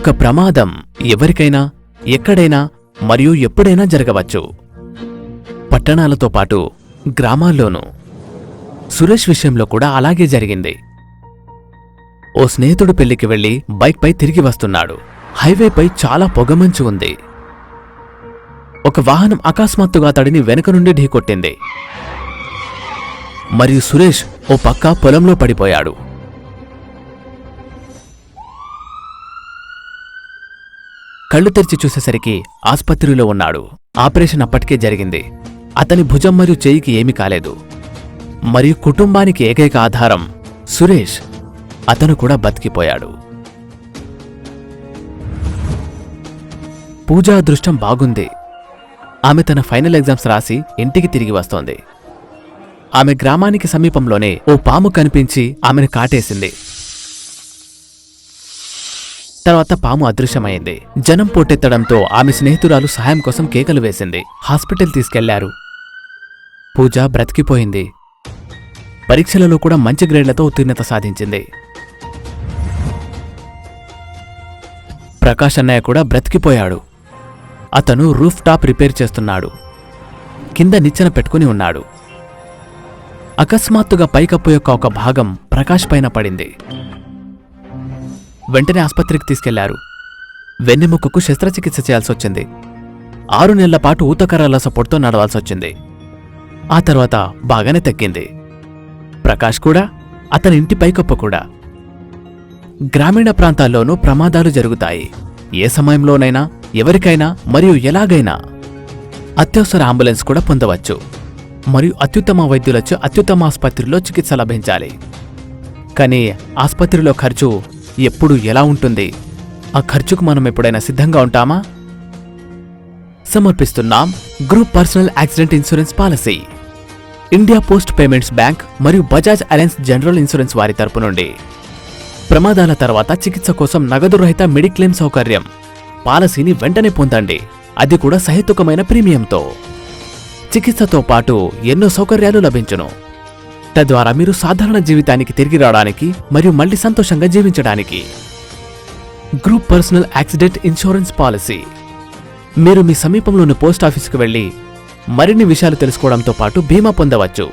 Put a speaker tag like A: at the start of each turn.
A: ఒక ప్రమాదం ఎవరికైనా ఎక్కడైనా మరియు ఎప్పుడైనా జరగవచ్చు. పట్టణాలతో పాటు గ్రామాల్లోనూ. సురేష్ విషయంలో కూడా అలాగే జరిగింది. ఓ స్నేహితుడు పెళ్లికి వెళ్లి బైక్పై తిరిగి వస్తున్నాడు. హైవేపై చాలా పొగమంచు ఉంది. ఒక వాహనం అకస్మాత్తుగా అతడిని వెనుక నుండి ఢీకొట్టింది మరియు సురేష్ ఓ పక్క పొలంలో పడిపోయాడు. కళ్ళు తెరిచి చూసేసరికి ఆస్పత్రిలో ఉన్నాడు. ఆపరేషన్ అప్పటికే జరిగింది. అతని భుజం మరియు చేయికి ఏమీ కాలేదు. మరియు కుటుంబానికి ఏకైక ఆధారం సురేష్. అతను కూడా బతికిపోయాడు. పూజా అదృష్టం బాగుంది. ఆమె తన ఫైనల్ ఎగ్జామ్స్ రాసి ఇంటికి తిరిగి వస్తోంది. ఆమె గ్రామానికి సమీపంలోనే ఓ పాము కనిపించి ఆమెను కాటేసింది. తర్వాత పాము అదృశ్యమైంది. జనం పోటెత్తడంతో ఆమె స్నేహితురాలు సహాయం కోసం కేకలు వేసింది. హాస్పిటల్ తీసుకెళ్లారు. పూజ బ్రతికిపోయింది. పరీక్షలలో కూడా మంచి గ్రేడ్లతో ఉత్తీర్ణత సాధించింది. ప్రకాష్ అన్నయ్య కూడా బ్రతికిపోయాడు. అతను రూఫ్ టాప్ రిపేర్ చేస్తున్నాడు. కింద నిచ్చెన పెట్టుకుని ఉన్నాడు. అకస్మాత్తుగా పైకప్పు యొక్క ఒక భాగం ప్రకాష్ పైన పడింది. వెంటనే ఆస్పత్రికి తీసుకెళ్లారు. వెన్నెముకకు శస్త్రచికిత్స చేయాల్సొచ్చింది. 6 నెలల పాటు ఊతకర్రల సపోర్ట్తో నడవాల్సొచ్చింది. ఆ తర్వాత బాగానే తగ్గింది. ప్రకాష్ కూడా, అతని ఇంటి పైకప్పు కూడా. గ్రామీణ ప్రాంతాల్లోనూ ప్రమాదాలు జరుగుతాయి. ఏ సమయంలోనైనా, ఎవరికైనా మరియు ఎలాగైనా. అత్యవసర అంబులెన్స్ కూడా పొందవచ్చు. మరియు అత్యుత్తమ వైద్యులచే అత్యుత్తమ ఆస్పత్రిలో చికిత్స లభించాలి. కానీ ఆస్పత్రిలో ఖర్చు ఎప్పుడు ఎలా ఉంటుంది? ఆ ఖర్చుకు మనం ఎప్పుడైనా సిద్ధంగా ఉంటామా? సమర్పిస్తున్నాం group personal accident insurance policy. India post payments bank మరియు బజాజ్ అలయన్స్ జనరల్ ఇన్సూరెన్స్ వారి తరపు నుండి. ప్రమాదాల తర్వాత చికిత్స కోసం నగదు రహిత మెడిక్లెయిమ్ సౌకర్యం. పాలసీని వెంటనే పొందండి, అది కూడా సహేతుకమైన ప్రీమియంతో. చికిత్సతో పాటు ఎన్నో సౌకర్యాలు లభించును. తద్వారా మీరు సాధారణ జీవితానికి తిరిగి రావడానికి మరియు మళ్లీ సంతోషంగా జీవించడానికి. Group personal accident insurance policy. మీరు మీ సమీపంలోని పోస్ట్ ఆఫీసుకు వెళ్లి మరిన్ని విషయాలు తెలుసుకోవడంతో పాటు బీమా పొందవచ్చు.